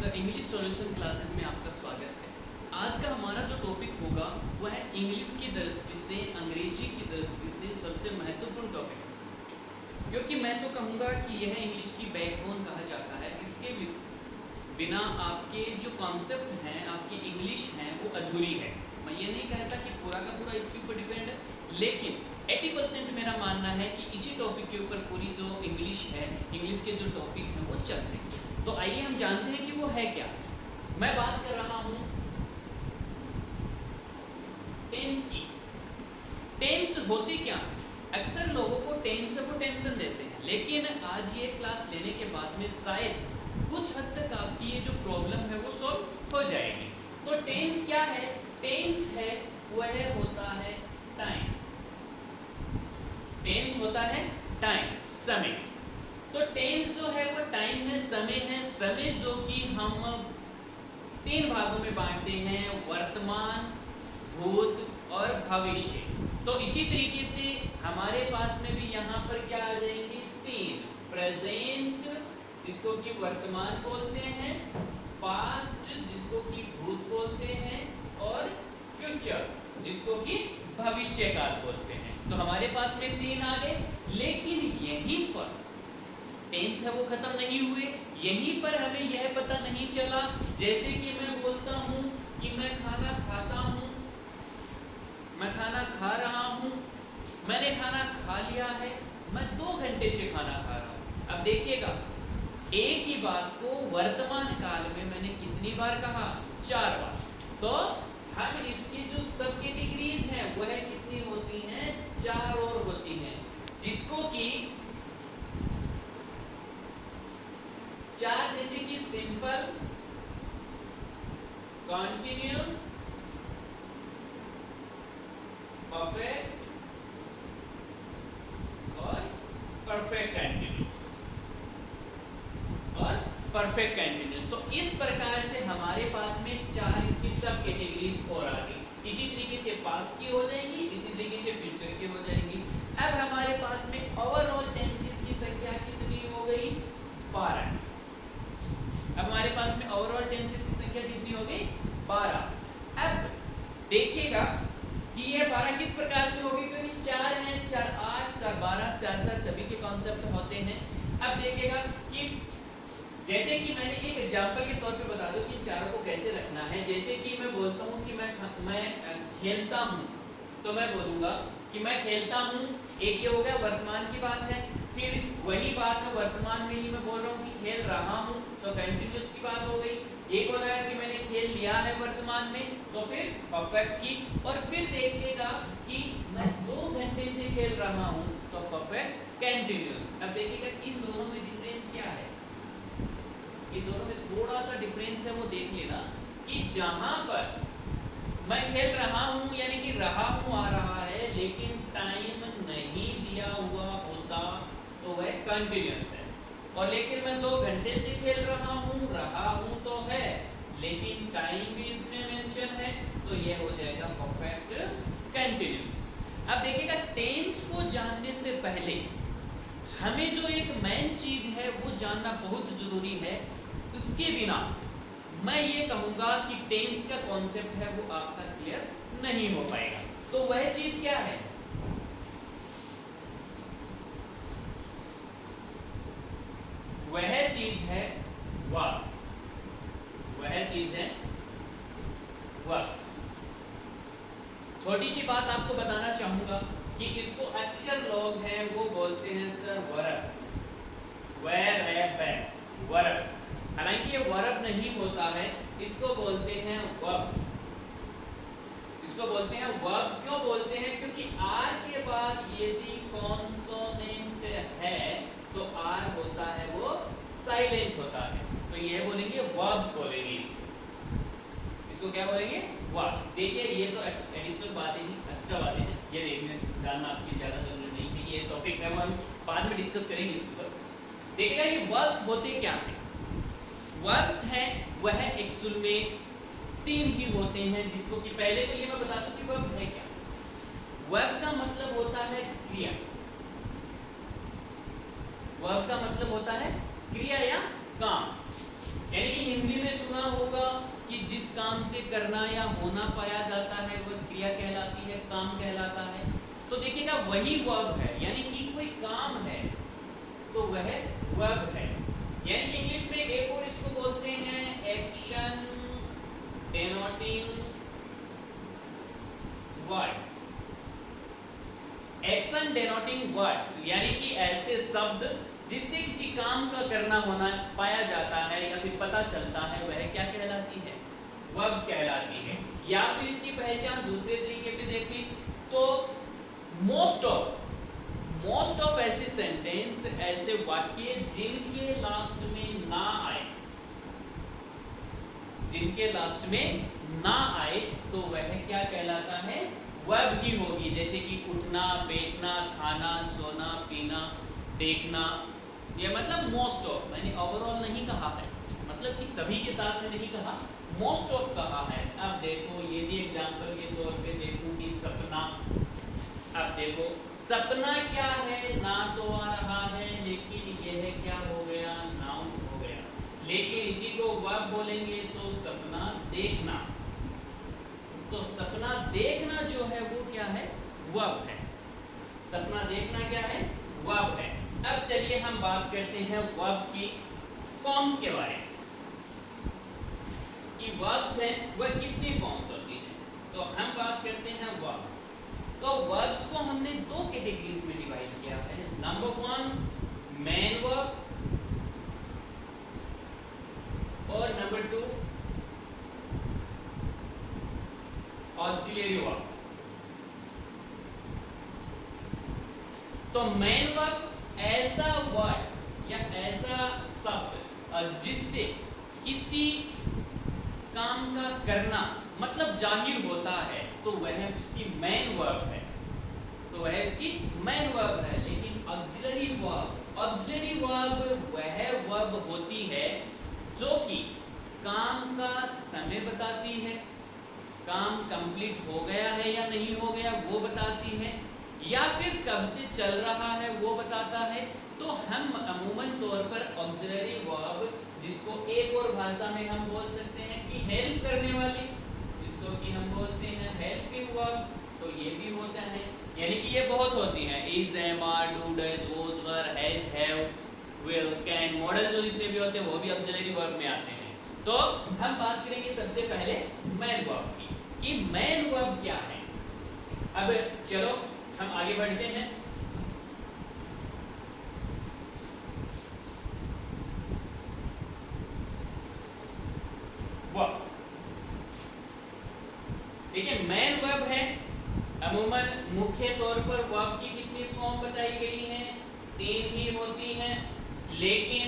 English solution classes में आपका स्वागत है। आज का हमारा जो टॉपिक होगा वह है इंग्लिश की दृष्टि से, अंग्रेजी की दृष्टि से सबसे महत्वपूर्ण टॉपिक है, क्योंकि मैं तो कहूँगा कि यह इंग्लिश की बैकबोन कहा जाता है। इसके बिना आपके जो कॉन्सेप्ट हैं, आपकी इंग्लिश हैं, वो अधूरी है। मैं ये नहीं कहता कि पूरा का पूरा इसके ऊपर डिपेंड है, लेकिन 80% मेरा मानना है कि इसी टॉपिक के ऊपर पूरी जो इंग्लिश है, इंग्लिश के जो टॉपिक हैं वो चलते हैं। तो आइए हम जानते हैं कि वो है क्या। मैं बात कर रहा हूँ टेंस की। टेंस होती क्या? अक्सर लोगों को टेंस से वो टेंशन देते हैं, लेकिन आज ये क्लास लेने के बाद में शायद कुछ हद तक आपकी ये जो प्रॉब्लम है वो सॉल्व हो जाएगी। तो टेंस क्या है? टेंस है वह होता है टाइम। टेंस होता है टाइम, समय। तो टेंस जो है वो टाइम है, समय है। समय जो कि हम 3 भागों में बांटते हैं, वर्तमान, भूत और भविष्य। तो इसी तरीके से हमारे पास में भी यहाँ पर क्या आ जाएंगे? 3, प्रेजेंट जिसको कि वर्तमान बोलते हैं, पास्ट जिसको कि भूत बोलते हैं, और फ्यूचर जिसको कि भविष्य काल बोलते हैं। तो हमारे पास में 3 आ गए, लेकिन यहीं पर टेंस है वो खत्म नहीं हुए। यहीं पर हमें यह पता नहीं चला, जैसे कि मैं बोलता हूँ कि मैं खाना खाता हूँ, मैं खाना खा रहा हूँ, मैंने खाना खा लिया है, मैं 2 घंटे से खाना खा रहा हूँ। अब देखिएगा, एक ही बात को वर्तमान काल में मैंने कितनी बार कहा? 4 बार। तो हम इसकी जो सब कैटेगरीज हैं वह कितनी होती हैं? 4 और होती हैं, जिसको कि 4 जैसे कि सिंपल, कॉन्टिन्यूअस, परफेक्ट और परफेक्ट कंटिन्यूअस और परफेक्ट कंटिन्यूअस। तो इस प्रकार से हमारे पास में 4 इसकी सब कैटेगरीज और आ गई। इसी तरीके से पास्ट की हो जाएंगी, इसी तरीके से फ्यूचर की हो जाएंगी। अब हमारे पास में ओवरऑल टेंसेस की संख्या कितनी हो गई? 12। अब हमारे पास में ओवरऑल टेंसेस की संख्या कितनी हो गई? 12। अब देखिएगा कि ये 12 किस प्रकार से होगी, क्योंकि 4 हैं, 4 8, 4 12, 4 4 सभी के कॉन्सेप्ट होते हैं। अब देखिएगा कि जैसे कि मैंने एक एग्जांपल के तौर पे बता दूं कि इन चारों को कैसे रखना है। जैसे कि मैं बोलता हूं कि मैं खेलता हूं, तो मैं बोलूंगा कि मैं खेलता हूं। एक ये हो गया, वर्तमान की बात है। फिर वही बात है, वर्तमान में ही मैं बोल रहा हूँ कि खेल रहा हूँ, तो कंटिन्यूअस की बात हो गई। एक हो गया कि मैंने खेल लिया है वर्तमान में, तो फिर परफेक्ट की। और फिर देखिएगा कि मैं 2 घंटे से खेल रहा हूँ, तो परफेक्ट कंटिन्यूअस। अब देखिएगा इन दोनों में डिफरेंस क्या है। इन दोनों में थोड़ा सा डिफरेंस है, वो देख लेना कि जहां पर मैं खेल रहा हूं यानी कि रहा हूं आ रहा है, लेकिन टाइम नहीं दिया हुआ होता तो वह कंटिन्यूअस है। और लेकिन मैं 2 घंटे से खेल रहा हूं तो है, लेकिन टाइम भी इसमें मेंशन है, तो यह हो जाएगा परफेक्ट कंटिन्यूअस। अब देखिएगा, टेंस को जानने से पहले हमें जो एक मेन चीज है वो जानना बहुत जरूरी है। उसके बिना मैं ये कहूंगा कि टेंस का कॉन्सेप्ट है वो आपका क्लियर नहीं हो पाएगा। तो वह चीज क्या है? वह चीज है वर्ब्स। वह चीज है वर्ब्स। थोड़ी सी बात आपको बताना चाहूंगा कि इसको अक्षर लोग हैं वो बोलते हैं सर वर्ब। वेर है बैक वर्ब। हालांकि ये वर्ब नहीं होता है, इसको बोलते हैं वर्ब। इसको बोलते हैं वर्ब। क्यों बोलते हैं? क्योंकि आर के बाद यदि कॉन्सोनेंट है तो आर होता है वो साइलेंट होता है, तो ये बोलेंगे वर्ब्स बोलेंगे। इसको क्या बोलेंगे? वर्ब्स। देखिए, ये तो एडिशनल बातें हैं, एक्स्ट्रा बातें हैं, ये देखने जानना आपकी ज़्यादा जरूरत नहीं है। ये टॉपिक है वो हम बाद में डिस्कस करेंगे इसके ऊपर। देखिएगा, ये वर्ब्स होते क्या हैं? वर्ब्स हैं वह एक्चुअल में 3 ही होते हैं, जिसको कि पहले तो ये मैं बता दूं कि वर्ब है क्या। वर्ब का मतलब होता है क्रिया। वर्ब का मतलब होता है क्रिया या काम। यानी कि हिंदी में सुना होगा कि जिस काम से करना या होना पाया जाता है वह क्रिया कहलाती है, काम कहलाता है। तो देखिएगा वही वर्ब है, यानी कि कोई काम है तो वह वर्ब है। यानी कि इंग्लिश में एक और इसको बोलते हैं action denoting words. Action denoting words यानी कि ऐसे शब्द जिससे किसी काम का करना होना पाया जाता है या फिर पता चलता है, वह क्या कहलाती है? वर्ब्स कहलाती है। या फिर इसकी पहचान दूसरे तरीके पे देखें तो मोस्ट ऑफ ऐसे सेंटेंस, ऐसे वाक्य जिनके लास्ट में ना आए, जिनके लास्ट में ना आए तो वह क्या कहलाता है? वर्ब ही होगी। जैसे कि उठना, बैठना, खाना, सोना, पीना, देखना। ये मतलब मोस्ट ऑफ, मैंने ओवरऑल नहीं कहा है, मतलब कि सभी के साथ में नहीं कहा, मोस्ट ऑफ कहा है। अब देखो ये भी एग्जांपल के तौर पे देखूं कि सपना। अब देखो सपना क्या है? ना तो आ रहा है, लेकिन यह क्या हो गया? नाउन हो गया। लेकिन इसी को वर्ब बोलेंगे तो सपना देखना। तो सपना देखना जो है वो क्या है? वर्ब है। सपना देखना क्या है? वर्ब है। अब चलिए हम बात करते हैं वर्ब की फॉर्म्स के बारे में कि वर्ब्स हैं वह कितनी फॉर्म्स होती हैं। तो हम बात करते हैं वर्ब्स। तो वर्ब्स को हमने दो कैटेगरीज में डिवाइड किया है। नंबर 1 मेन वर्ब और नंबर 2 ऑक्सिलरी वर्ब। तो मेन वर्ब ऐसा वर्ड या ऐसा शब्द जिससे किसी काम का करना मतलब जाहिर होता है तो वह इसकी मेन वर्ब है। तो वह इसकी मेन वर्ब है। लेकिन ऑक्सिलरी वर्ब वह वर्ब होती है जो कि काम का समय बताती है, काम कंप्लीट हो गया है या नहीं हो गया वो बताती है, या फिर कब से चल रहा है वो बताता है। तो हम अमूमन तौर पर ऑक्सिलरी वर्ब, जिसको एक और भाषा में हम बोल सकते हैं कि हेल्प करने वाली, जिसको कि हम बोलते हैं हेल्पिंग वर्ब, तो ये भी होता है। यानी कि ये बहुत होती हैं, is, am, are, do, does, was, were, has, have, will, can, modal जो जितने भी होते हैं वो भी ऑक्सिलरी वर्ब में आते हैं। तो हम बात करेंगे सबसे पहले मेन वर्ब की कि मेन वर्ब क्या है। अब चलो हम आगे बढ़ते हैं। वर्ब देखिए मेन वर्ब है। अमूमन मुख्य तौर पर वर्ब की कितनी फॉर्म बताई गई हैं? 3 ही होती हैं। लेकिन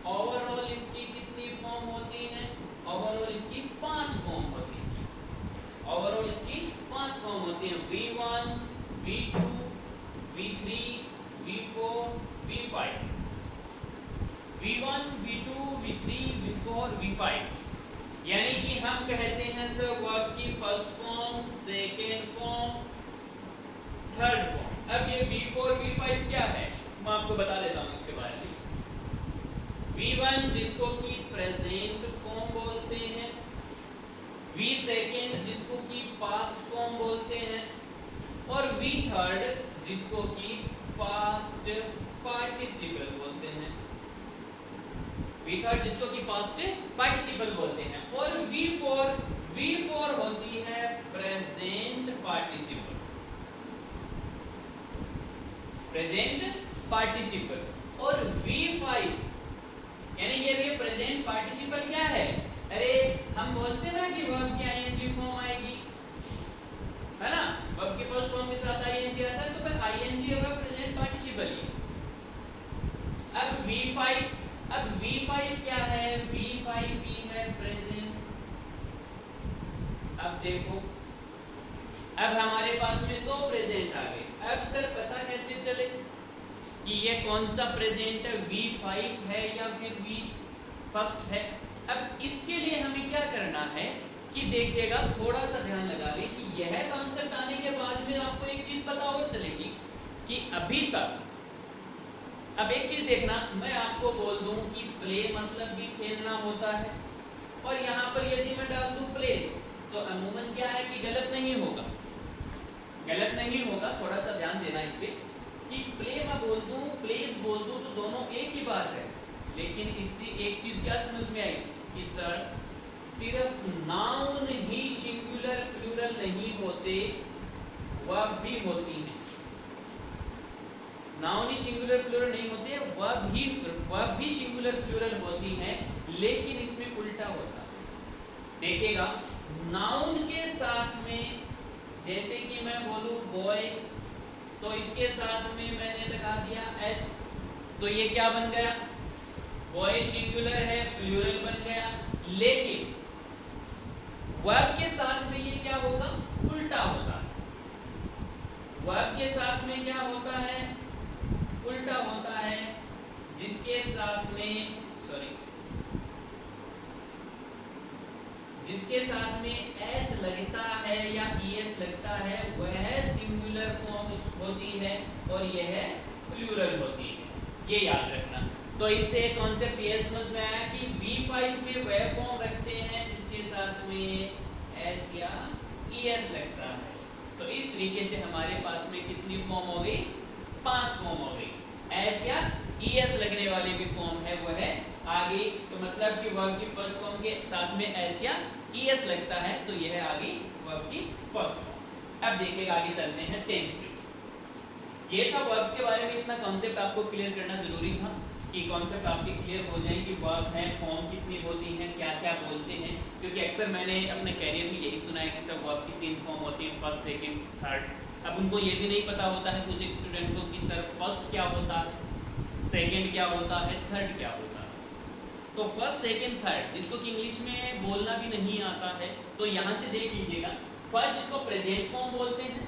ओवरऑल इसकी कितनी फॉर्म होती हैं? ओवरऑल इसकी 5 फॉर्म होती हैं। ओवरऑल इसकी 5 फॉर्म होती हैं। V1, V2, V3, V4, V5। V1, V2, V3, V4, V5 यानी कि हम कहते हैं सर वर्ब की first form, second form, third form. अब ये V4, V5 क्या है मैं आपको बता देता हूँ इसके बारे में। V1 जिसको कि प्रेजेंट फॉर्म बोलते हैं, V सेकेंड जिसको कि पास्ट फॉर्म बोलते हैं, और V थर्ड जिसको कि पास्ट पार्टिसिपल बोलते हैं। V थर्ड जिसको कि पास्ट पार्टिसिपल बोलते हैं। और V4 होती है प्रेजेंट पार्टिसिपल। Present participle. और V5 यानी ये प्रेजेंट पार्टिसिपल क्या है? अरे हम बोलते हैं ना कि वर्ब की ing फॉर्म आएगी, है ना? वर्ब के फर्स्ट फॉर्म के साथ ing आता है तो फिर ing होगा प्रेजेंट पार्टिसिपल ही। अब V5 क्या है? V5 भी है प्रेजेंट। अब देखो अब हमारे पास में 2 प्रेजेंट आ गए। अब सर पता कैसे चले कि ये कौन सा प्रेजेंट है, V5 है या फिर V फर्स्ट है? अब इसके लिए हमें क्या करना है कि देखिएगा, थोड़ा सा ध्यान लगा लें कि यह कॉन्सेप्ट आने के बाद में आपको एक चीज पता और चलेगी कि अभी तक अब एक चीज देखना, मैं आपको बोल दूं कि प्ले मतलब भी खेलना होता है, और यहाँ पर यदि मैं डाल दूं प्लेस, तो अमूमन क्या है कि गलत नहीं होगा, गलत नहीं होगा। थोड़ा सा ध्यान देना इस पे कि प्ले मैं बोल दूं, प्लेस बोल दूं, तो दोनों एक ही बात है। लेकिन इससे एक चीज क्या समझ में आई कि सर सिर्फ नाउन ही सिंगुलर प्लूरल नहीं होते, वर्ब भी होती हैं। नाउन ही सिंगुलर प्लूरल नहीं होते, वर्ब भी सिंगुलर प्लूरल होती हैं, लेकिन इसमें उल्टा होता है। देखिएगा, नाउन के साथ में जैसे कि मैं बोलूं बॉय, तो इसके साथ में मैंने लगा दिया एस, तो ये क्या बन गया, बॉय सिंगुलर है, प्लूरल बन गया। लेकिन वर्ब के साथ में ये क्या होगा, उल्टा होता है। वर्ब के साथ में क्या होता है, उल्टा होता है, जिसके साथ में जिसके साथ में एस लगता है या ईएस लगता है वह सिंगुलर फॉर्म होती है और यह प्लूरल होती है, ये याद रखना। तो इससे कॉन्सेप्ट ये समझ में आया कि V5 में वह फॉर्म रखते हैं जिसके साथ में एस या ईएस लगता है। तो इस तरीके से हमारे पास में कितनी फॉर्म हो गई, 5 फॉर्म हो गई। एस या ईएस लगने वाली भी फॉर्म है वह आ गई, तो मतलब कि वर्ब की फर्स्ट फॉर्म के साथ में एस या ईएस लगता है, तो यह आ गई वर्ब की फर्स्ट फॉर्म। अब देखिएगा आगे चलते हैं टेंस पे। ये था वर्ब्स के बारे में, इतना कॉन्सेप्ट आपको क्लियर करना जरूरी था कि कॉन्सेप्ट आपके क्लियर हो जाए कि वर्ब है, फॉर्म कितनी होती हैं, क्या क्या बोलते हैं। क्योंकि अक्सर मैंने अपने कैरियर में यही सुना है कि सब वर्ब की 3 फॉर्म होती हैं, फर्स्ट, सेकंड, थर्ड। अब उनको ये भी नहीं पता होता है कुछ एक स्टूडेंट को कि सर फर्स्ट क्या होता है, सेकंड क्या होता है, थर्ड क्या होता है। तो फर्स्ट, सेकंड, थर्ड जिसको कि इंग्लिश में बोलना भी नहीं आता है, तो यहाँ से देख लीजिएगा। फर्स्ट जिसको प्रेजेंट फॉर्म बोलते हैं,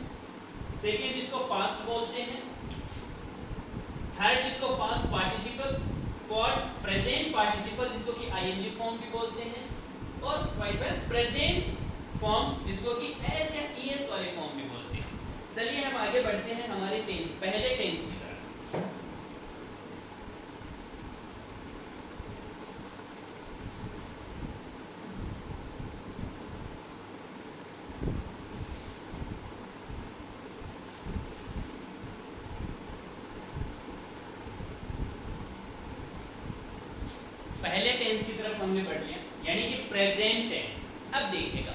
सेकंड जिसको पास्ट बोलते हैं, थर्ड जिसको past participle, fourth present participle जिसको कि आईएनजी फॉर्म भी बोलते हैं, और फाइनल प्रेजेंट फॉर्म जिसको कि एस या ईएस वाले फॉर्म भी बोलते हैं। चलिए हम आगे बढ़ते हैं हमारे टेंस, पहले टेंस की तरफ। पहले टेंस की तरफ हमने बढ़ लिया, यानी कि प्रेजेंट टेंस। अब देखिएगा,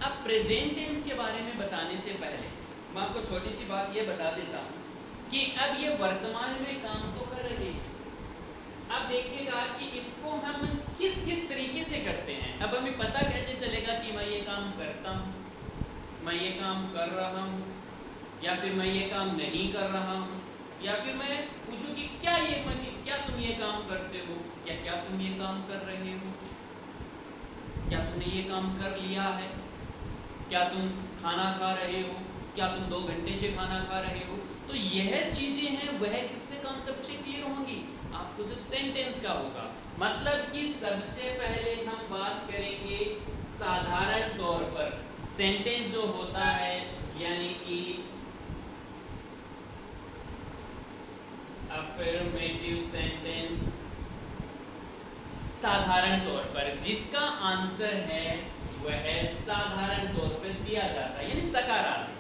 अब प्रेजेंट टेंस के बारे में बताने से पहले मैं आपको छोटी सी बात ये बता देता हूँ कि अब ये वर्तमान में काम तो कर रहे हैं। अब देखिएगा कि इसको हम किस किस तरीके से करते हैं। अब हमें पता कैसे चलेगा कि मैं ये काम करता हूँ, मैं ये काम कर रहा हूँ, या फिर मैं ये काम नहीं कर रहा हूँ, या फिर मैं पूछूं कि क्या तुम ये काम करते हो, क्या तुम ये काम कर रहे हो, क्या तुमने ये काम कर लिया है, क्या तुम खाना खा रहे हो, क्या तुम 2 घंटे से खाना खा रहे हो। तो यह चीजें हैं वह किससे कॉन्सेप्ट से क्लियर होंगी, आपको जब सेंटेंस का होगा। मतलब कि सबसे पहले हम बात करेंगे साधारण तौर पर सेंटेंस जो होता है, यानी कि अफर्मेटिव सेंटेंस, साधारण तौर पर जिसका आंसर है वह साधारण तौर पर दिया जाता है, यानी सकारात्मक।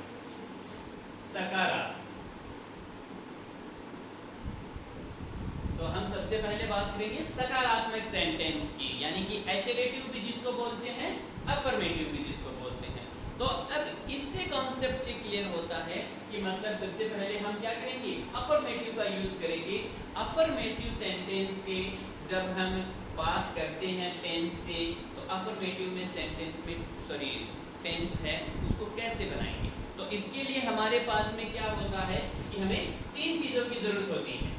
तो हम सबसे पहले बात करेंगे सकारात्मक सेंटेंस की, यानी कि एशरेटिव भी जिसको बोलते हैं, अफर्मेटिव भी जिसको बोलते हैं। तो अब इससे कॉन्सेप्ट से क्लियर होता है कि मतलब सबसे पहले हम क्या करेंगे, अफर्मेटिव का यूज करेंगे। अफर्मेटिव सेंटेंस के जब हम बात करते हैं टेंस से, तो अफर्मेटिव में सेंटेंस में टेंस है उसको कैसे बनाएंगे। तो इसके लिए हमारे पास में क्या होता है कि हमें 3 चीज़ों की जरूरत होती है,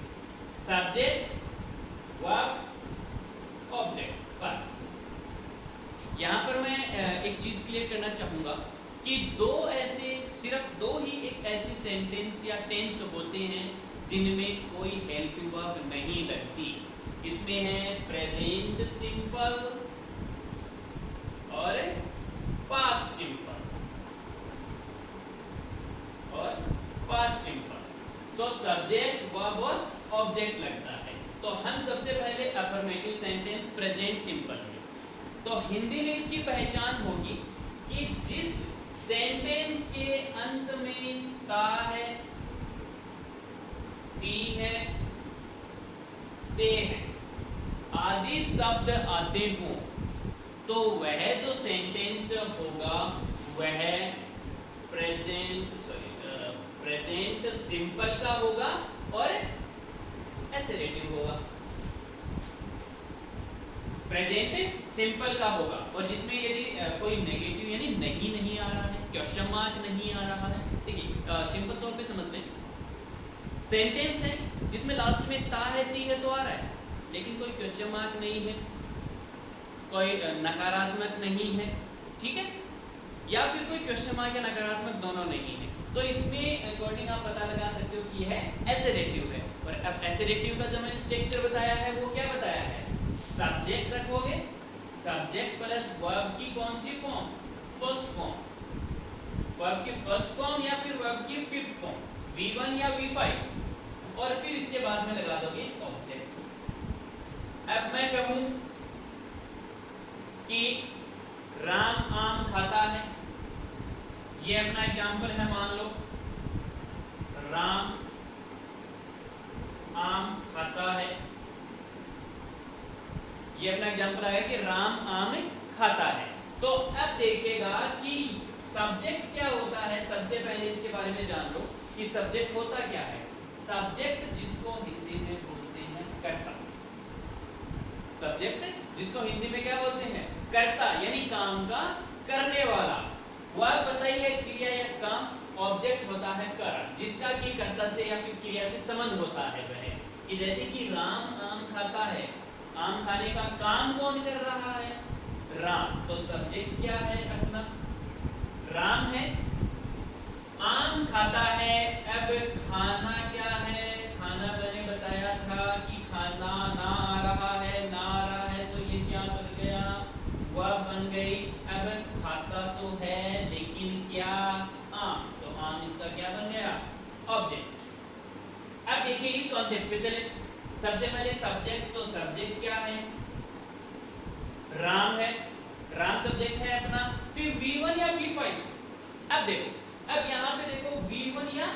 सब्जेक्ट, वर्ब, ऑब्जेक्ट। बस यहाँ पर मैं एक चीज़ क्लियर करना चाहूँगा कि सिर्फ दो ही एक ऐसी सेंटेंस या टेंस होते हैं जिनमें कोई हेल्पिंग वर्ब नहीं लगती। इसमें है प्रेजेंट सिंपल और पास्ट सिंपल और पास्ट सिंपल। तो सब्जेक्ट, वर्ब और ऑब्जेक्ट लगता है। तो हम सबसे पहले अफर्मेटिव सेंटेंस प्रेजेंट सिंपल में, तो हिंदी में इसकी पहचान होगी कि जिस सेंटेंस के अंत में ता है, ती है, ते है आदि शब्द आते हो, तो वह जो सेंटेंस होगा वह प्रेजेंट सिंपल का होगा और एसेरेटिव होगा। प्रेजेंट सिंपल का होगा और जिसमें यदि कोई नेगेटिव यानी नहीं आ रहा है, क्वेश्चन मार्क नहीं आ रहा है, देखिए सिंपल तौर पे समझ लें, सेंटेंस है जिसमें लास्ट में ता है, ती है तो आ रहा है, लेकिन कोई क्वेश्चन मार्क नहीं है, कोई नकारात्मक नहीं है, ठीक है, या फिर कोई क्वेश्चन मार्क या नकारात्मक दोनों नहीं है, तो इसमें अकॉर्डिंग आप पता लगा सकते हो कि यह एसेरेटिव है। और अब एसेरेटिव का जो मैंने स्ट्रक्चर बताया है वो क्या बताया है, सब्जेक्ट रखोगे, सब्जेक्ट प्लस वर्ब की कौन सी फॉर्म, फर्स्ट फॉर्म, वर्ब की फर्स्ट फॉर्म या फिर वर्ब की फिफ्थ फॉर्म, V1 या V5, और फिर इसके बाद में लगा दोगे ऑब्जेक्ट। अब मैं कहूं कि राम आम खाता है, ये अपना एग्जाम्पल है, मान लो राम आम खाता है, ये अपना एग्जाम्पल आया कि राम आम खाता है। तो अब देखिएगा कि सब्जेक्ट क्या होता है, सबसे पहले इसके बारे में जान लो कि सब्जेक्ट होता क्या है। सब्जेक्ट जिसको हिंदी में बोलते हैं कर्ता, सब्जेक्ट जिसको हिंदी में क्या बोलते हैं, कर्ता, यानी काम का करने वाला। वह पता ही है क्रिया या काम, ऑब्जेक्ट होता है कारण, जिसका कि कर्ता से या फिर क्रिया से संबंध होता है वह, कि जैसे कि राम आम खाता है, आम खाने का काम कौन कर रहा है, राम, तो सब्जेक्ट क्या है अपना, राम है, आम खाता है। अब खाना क्या है, खाना मैंने बताया था कि खाना ना आ रहा है, ना आ रहा है तो ये क्या बन गया, वह बन गई। अब खाता तो है लेकिन क्या, आम, तो आम इसका क्या बन गया, ऑब्जेक्ट। अब देखिए इस कॉन्सेप्ट पे चले, सबसे पहले सब्जेक्ट, तो सब्जेक्ट क्या है, राम है, राम सब्जेक्ट है अपना, फिर V1 या V5। अब देखो, अब यहाँ पे देखो V1 या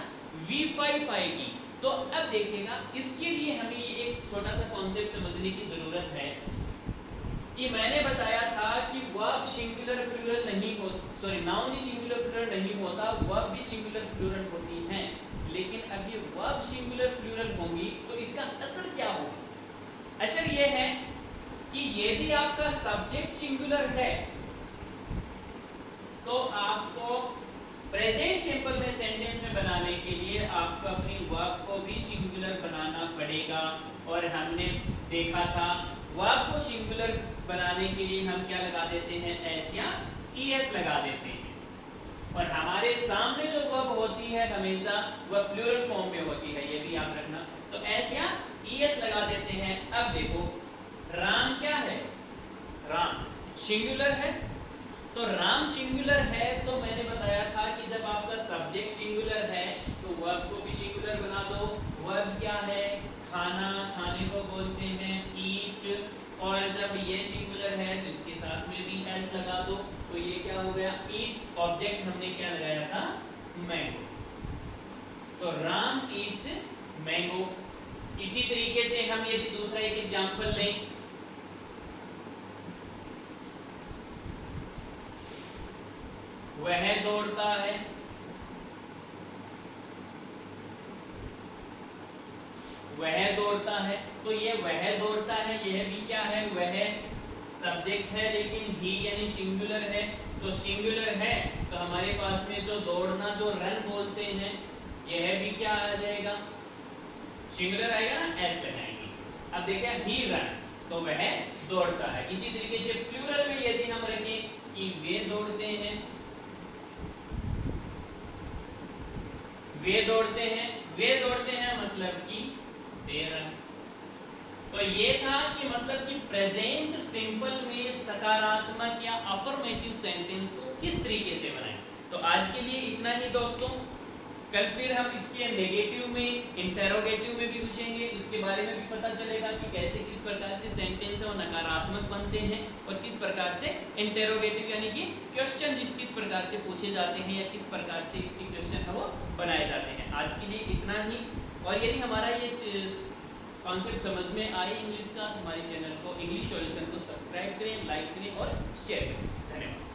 V5 आएगी, तो अब देखिएगा इसके लिए हमें ये एक छोटा सा कॉन्सेप्ट समझने की जरूरत है कि मैंने बताया था कि वर्ब सिंगुलर प्लूरल नहीं हो, सॉरी नाउन ही सिंगुलर प्लूरल नहीं होता, वर्ब भी सिंगुलर प्लूरल होती हैं, लेकिन अब ये वर्ब सिंगुलर प्लूरल होंगी तो इसका असर क्या होगा, असर ये है कि यदि आपका सब्जेक्ट सिंगुलर है तो आपको प्रेजेंट सिंपल में सेंटेंस में बनाने के लिए आपको अपनी वर्ब को भी सिंगुलर बनाना पड़ेगा। और हमने देखा था वर्ब को सिंगुलर बनाने के लिए हम क्या लगा देते हैं, एस या ईएस लगा देते हैं, और हमारे सामने जो वर्ब होती है हमेशा वह प्लूरल फॉर्म में होती है, ये भी याद रखना, तो एस या ईएस लगा देते हैं। अब देखो राम क्या है, राम सिंगुलर है, तो राम सिंगुलर है, तो मैंने बताया था कि जब आपका सब्जेक्ट सिंगुलर है तो वर्ब को भी सिंगुलर बना दो। वर्ब क्या है, खाना, खाने को बोलते हैं ईट, और जब ये सिंगुलर है तो इसके साथ में भी एस लगा दो, तो ये क्या हो गया, ईट्स, ऑब्जेक्ट हमने क्या लगाया था, मैंगो, तो राम ईट्स मैंगो। इसी तरीके से हम यदि दूसरा एक एग्जांपल लें, वह दौड़ता है, वह दौड़ता है, तो ये वह दौड़ता है, यह भी क्या है, वह सब्जेक्ट है लेकिन ही यानी सिंगुलर है, तो सिंगुलर है तो हमारे पास में जो दौड़ना, जो रन बोलते हैं, यह भी क्या आ जाएगा, सिंगुलर आएगा ना, एस लगाएंगे। अब देखें ही रन्स, तो वह दौड़ता है। इसी तरीके से प्लूरल में यदि हम रखें कि वे दौड़ते हैं, वे दौड़ते हैं, वे दौड़ते हैं मतलब कि दे रन। तो ये था कि मतलब कि प्रेजेंट सिंपल में सकारात्मक या अफर्मेटिव सेंटेंस को किस तरीके से बनाएं। तो आज के लिए इतना ही दोस्तों। कल फिर हम इसके नेगेटिव में, इंटेरोगेटिव में भी पूछेंगे, उसके बारे में भी पता चलेगा कि कैसे किस प्रकार से सेंटेंस है वो नकारात्मक बनते हैं और किस प्रकार से इंटेरोगेटिव यानी कि क्वेश्चन किस प्रकार से पूछे जाते हैं या किस प्रकार से इसके क्वेश्चन है वो बनाए जाते हैं। आज के लिए इतना ही। और यदि हमारा ये कॉन्सेप्ट समझ में आए इंग्लिश का, तो हमारे चैनल को इंग्लिश सॉल्यूशन को सब्सक्राइब करें, लाइक करें और शेयर करें। धन्यवाद।